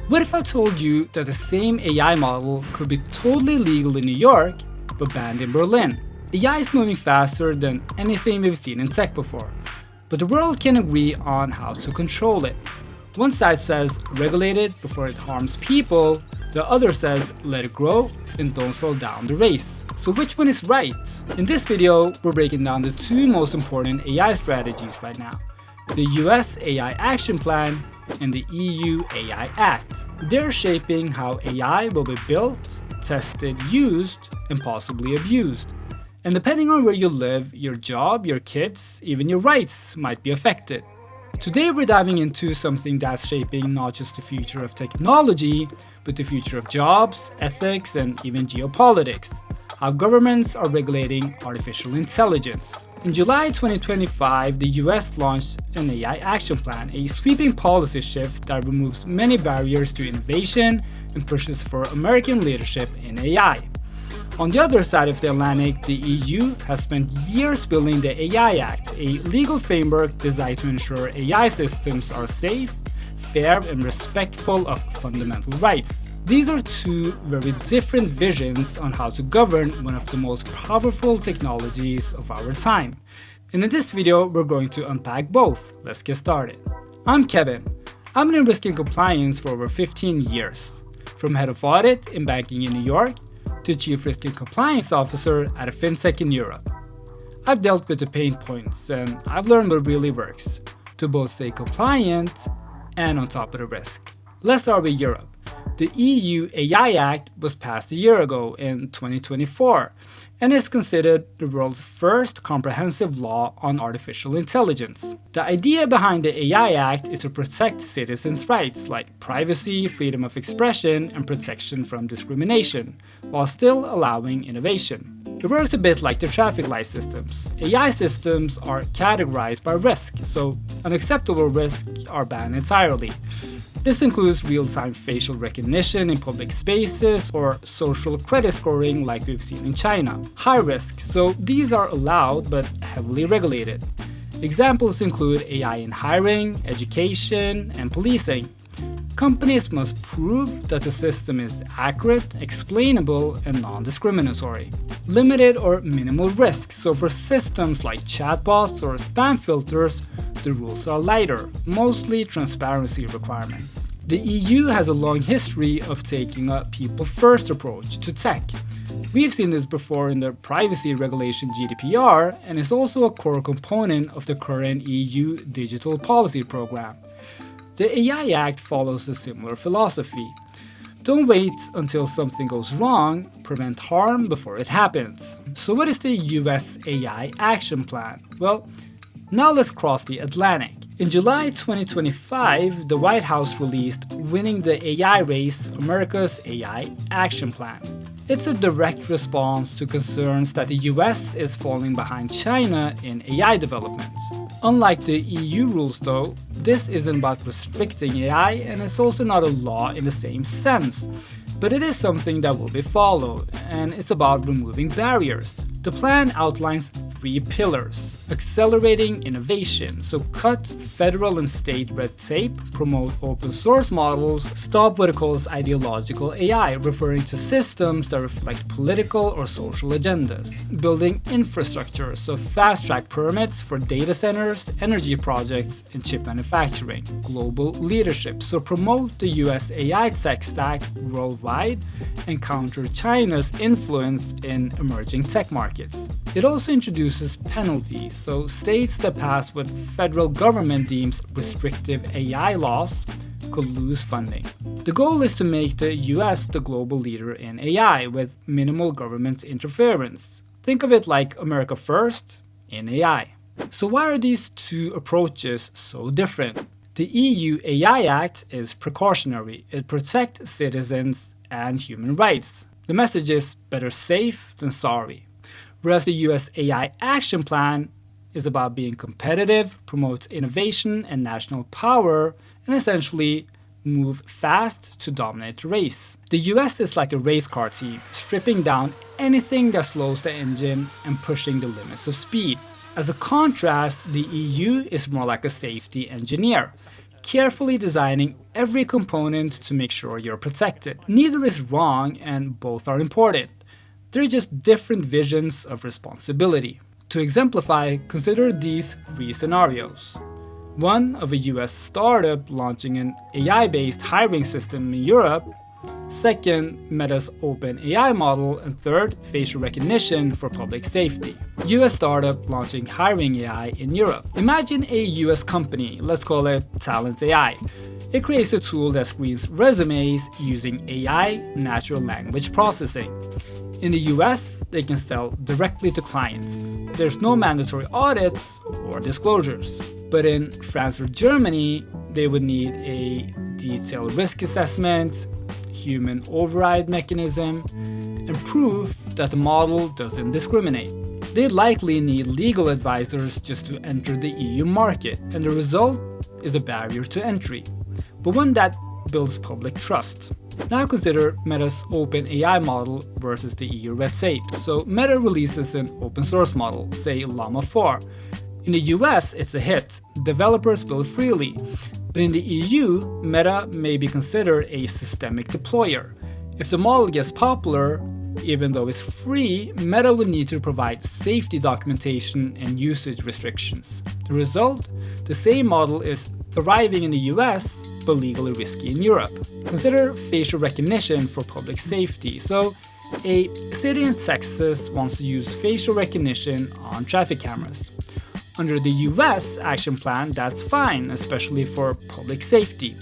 What if I told you that the same AI model could be totally legal in New York, but banned in Berlin? AI is moving faster than anything we've seen in tech before, but the world can agree on how to control it. One side says regulate it before it harms people, the other says let it grow and don't slow down the race. So which one is right? In this video, we're breaking down the two most important AI strategies right now: the US AI Action Plan and the EU AI Act. They're shaping how AI will be built, tested, used, and possibly abused. And depending on where you live, your job, your kids, even your rights might be affected. Today we're diving into something that's shaping not just the future of technology, but the future of jobs, ethics, and even geopolitics. How governments are regulating artificial intelligence. In July 2025, the US launched an AI Action Plan, a sweeping policy shift that removes many barriers to innovation and pushes for American leadership in AI. On the other side of the Atlantic, the EU has spent years building the AI Act, a legal framework designed to ensure AI systems are safe, fair, and respectful of fundamental rights. These are two very different visions on how to govern one of the most powerful technologies of our time. And in this video, we're going to unpack both. Let's get started. I'm Kevin. I've been in risk and compliance for over 15 years. From head of audit in banking in New York to chief risk and compliance officer at a fintech in Europe. I've dealt with the pain points and I've learned what really works to both stay compliant and on top of the risk. Let's start with Europe. The EU AI Act was passed a year ago in 2024 and is considered the world's first comprehensive law on artificial intelligence. The idea behind the AI Act is to protect citizens' rights like privacy, freedom of expression, and protection from discrimination, while still allowing innovation. It works a bit like the traffic light systems. AI systems are categorized by risk, so unacceptable risks are banned entirely. This includes real-time facial recognition in public spaces or social credit scoring like we've seen in China. High risk, so these are allowed but heavily regulated. Examples include AI in hiring, education, and policing. Companies must prove that the system is accurate, explainable, and non-discriminatory. Limited or minimal risk, so for systems like chatbots or spam filters, the rules are lighter, mostly transparency requirements. The EU has a long history of taking a people-first approach to tech. We've seen this before in the privacy regulation GDPR, and is also a core component of the current EU digital policy program. The AI Act follows a similar philosophy. Don't wait until something goes wrong, prevent harm before it happens. So what is the US AI Action Plan? Well, now let's cross the Atlantic. In July 2025, the White House released Winning the AI Race, America's AI Action Plan. It's a direct response to concerns that the US is falling behind China in AI development. Unlike the EU rules though, this isn't about restricting AI and it's also not a law in the same sense. But it is something that will be followed, and it's about removing barriers. The plan outlines 3 pillars: accelerating innovation, so cut federal and state red tape, promote open source models, stop what it calls ideological AI, referring to systems that reflect political or social agendas, building infrastructure, so fast-track permits for data centers, energy projects, and chip manufacturing, global leadership, so promote the US AI tech stack worldwide and counter China's influence in emerging tech markets. It also introduces penalties, so states that pass what federal government deems restrictive AI laws could lose funding. The goal is to make the US the global leader in AI with minimal government interference. Think of it like America first in AI. So why are these two approaches so different? The EU AI Act is precautionary. It protects citizens and human rights. The message is better safe than sorry. Whereas the US AI Action Plan is about being competitive, promotes innovation and national power, and essentially move fast to dominate the race. The US is like a race car team, stripping down anything that slows the engine and pushing the limits of speed. As a contrast, the EU is more like a safety engineer, carefully designing every component to make sure you're protected. Neither is wrong and both are important. They're just different visions of responsibility. To exemplify, consider these three scenarios. One of a US startup launching an AI-based hiring system in Europe. Second, Meta's open AI model. And third, facial recognition for public safety. US startup launching hiring AI in Europe. Imagine a US company, let's call it Talent AI. It creates a tool that screens resumes using AI natural language processing. In the US, they can sell directly to clients. There's no mandatory audits or disclosures. But in France or Germany, they would need a detailed risk assessment, human override mechanism, and proof that the model doesn't discriminate. They likely need legal advisors just to enter the EU market, and the result is a barrier to entry, but one that builds public trust. Now consider Meta's open AI model versus the EU red tape. So Meta releases an open source model, say Llama 4. In the US, it's a hit. Developers build freely. But in the EU, Meta may be considered a systemic deployer. If the model gets popular, even though it's free, Meta would need to provide safety documentation and usage restrictions. The result? The same model is thriving in the US, but legally risky in Europe. Consider facial recognition for public safety. So, a city in Texas wants to use facial recognition on traffic cameras. Under the US action plan, that's fine, especially for public safety.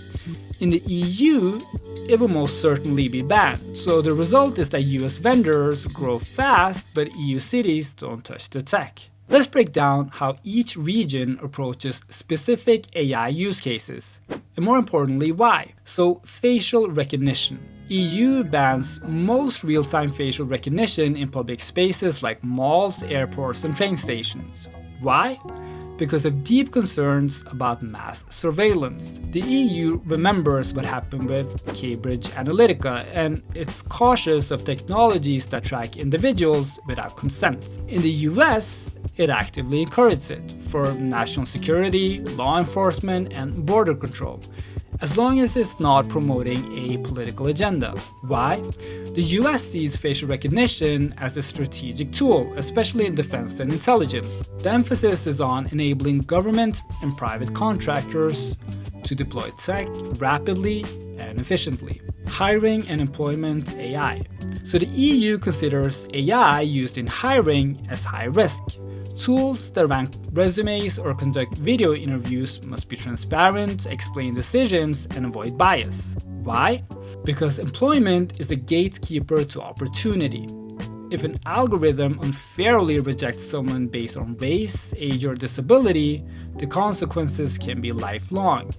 In the EU, it will most certainly be banned. So the result is that US vendors grow fast, but EU cities don't touch the tech. Let's break down how each region approaches specific AI use cases, and more importantly, why. So, facial recognition. EU bans most real-time facial recognition in public spaces like malls, airports, and train stations. Why? Because of deep concerns about mass surveillance. The EU remembers what happened with Cambridge Analytica, and it's cautious of technologies that track individuals without consent. In the US, it actively encourages it for national security, law enforcement, and border control, as long as it's not promoting a political agenda. Why? The US sees facial recognition as a strategic tool, especially in defense and intelligence. The emphasis is on enabling government and private contractors to deploy tech rapidly and efficiently. Hiring and employment AI. So the EU considers AI used in hiring as high risk. Tools that rank resumes or conduct video interviews must be transparent, explain decisions, and avoid bias. Why? Because employment is a gatekeeper to opportunity. If an algorithm unfairly rejects someone based on race, age, or disability, the consequences can be lifelong.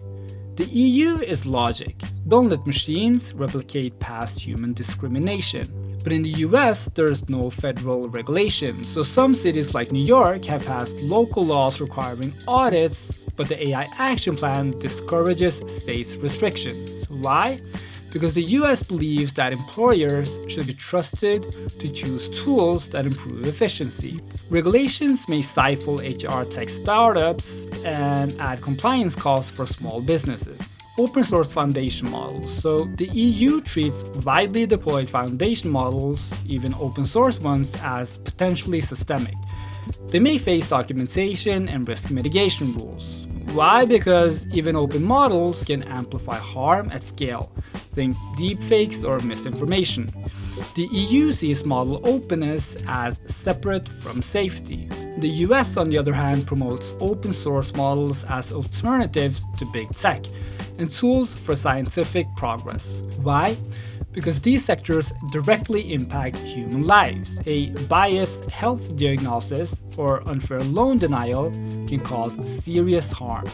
The EU is logic. Don't let machines replicate past human discrimination. But in the US, there's no federal regulation, so some cities like New York have passed local laws requiring audits, but the AI action plan discourages states' restrictions. Why? Because the US believes that employers should be trusted to choose tools that improve efficiency. Regulations may stifle HR tech startups and add compliance costs for small businesses. Open source foundation models. So the EU treats widely deployed foundation models, even open source ones, as potentially systemic. They may face documentation and risk mitigation rules. Why? Because even open models can amplify harm at scale. Think deepfakes or misinformation. The EU sees model openness as separate from safety. The US, on the other hand, promotes open source models as alternatives to big tech and tools for scientific progress. Why? Because these sectors directly impact human lives. A biased health diagnosis or unfair loan denial can cause serious harm.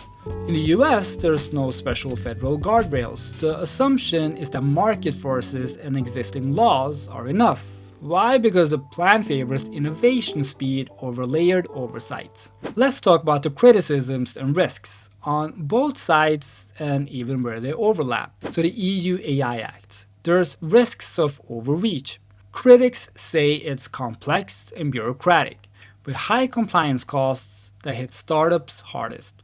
In the US, there's no special federal guardrails. The assumption is that market forces and existing laws are enough. Why? Because the plan favors innovation speed over layered oversight. Let's talk about the criticisms and risks on both sides and even where they overlap. So the EU AI Act. There's risks of overreach. Critics say it's complex and bureaucratic, with high compliance costs that hit startups hardest.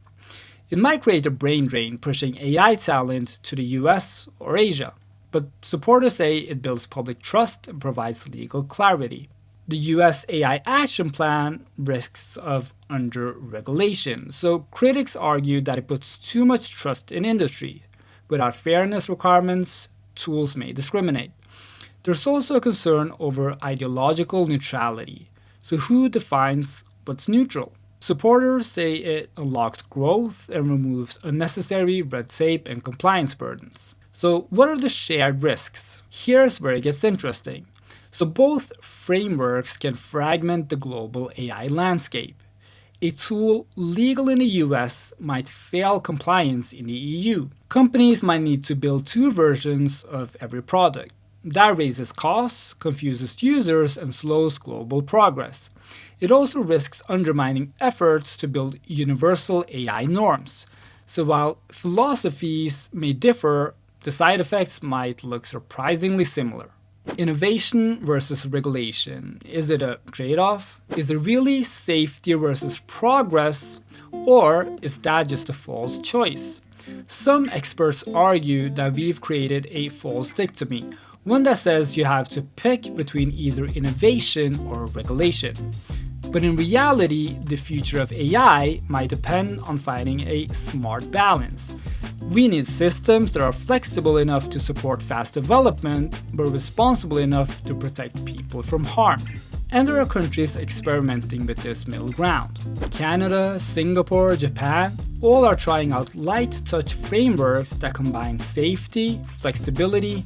It might create a brain drain, pushing AI talent to the US or Asia. But supporters say it builds public trust and provides legal clarity. The US AI Action Plan risks of under-regulation, so critics argue that it puts too much trust in industry. Without fairness requirements, tools may discriminate. There's also a concern over ideological neutrality, so who defines what's neutral? Supporters say it unlocks growth and removes unnecessary red tape and compliance burdens. So what are the shared risks? Here's where it gets interesting. So both frameworks can fragment the global AI landscape. A tool legal in the US might fail compliance in the EU. Companies might need to build two versions of every product. That raises costs, confuses users, and slows global progress. It also risks undermining efforts to build universal AI norms. So while philosophies may differ, the side effects might look surprisingly similar. Innovation versus regulation. Is it a trade-off? Is it really safety versus progress? Or is that just a false choice? Some experts argue that we've created a false dichotomy, one that says you have to pick between either innovation or regulation. But in reality, the future of AI might depend on finding a smart balance. We need systems that are flexible enough to support fast development, but responsible enough to protect people from harm. And there are countries experimenting with this middle ground. Canada, Singapore, Japan, all are trying out light touch frameworks that combine safety, flexibility,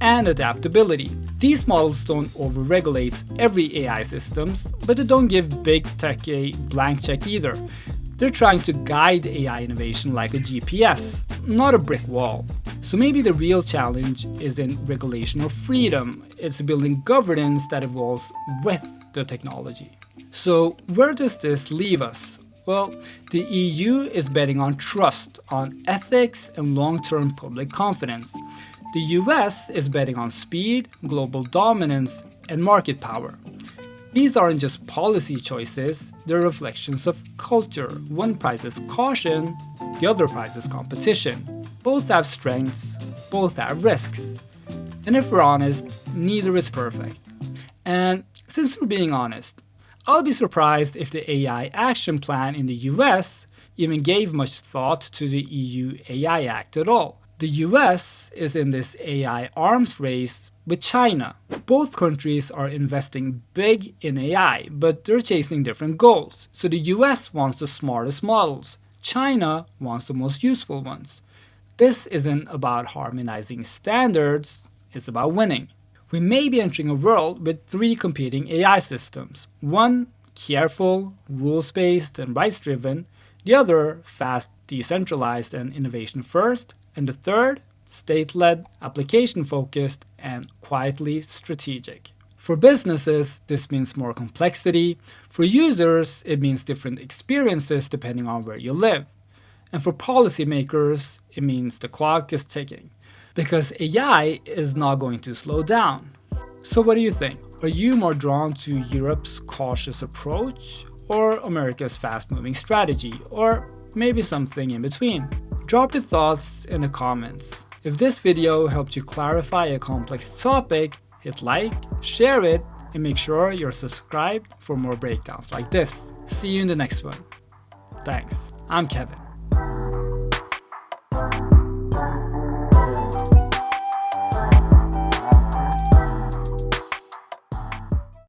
and adaptability. These models don't over-regulate every AI systems, but they don't give big tech a blank check either. They're trying to guide AI innovation like a GPS, not a brick wall. So maybe the real challenge isn't regulation or freedom, it's building governance that evolves with the technology. So where does this leave us? Well, the EU is betting on trust, on ethics, and long-term public confidence. The US is betting on speed, global dominance, and market power. These aren't just policy choices, they're reflections of culture. One prizes caution, the other prizes competition. Both have strengths, both have risks. And if we're honest, neither is perfect. And since we're being honest, I'll be surprised if the AI Action Plan in the US even gave much thought to the EU AI Act at all. The US is in this AI arms race with China. Both countries are investing big in AI, but they're chasing different goals. So the US wants the smartest models. China wants the most useful ones. This isn't about harmonizing standards, it's about winning. We may be entering a world with three competing AI systems. One, careful, rules-based, and rights-driven. The other, fast, decentralized, and innovation-first. And the third, state-led, application-focused, and quietly strategic. For businesses, this means more complexity. For users, it means different experiences depending on where you live. And for policymakers, it means the clock is ticking. Because AI is not going to slow down. So what do you think? Are you more drawn to Europe's cautious approach or America's fast-moving strategy, or maybe something in between? Drop your thoughts in the comments. If this video helped you clarify a complex topic, hit like, share it, and make sure you're subscribed for more breakdowns like this. See you in the next one. Thanks. I'm Kevin.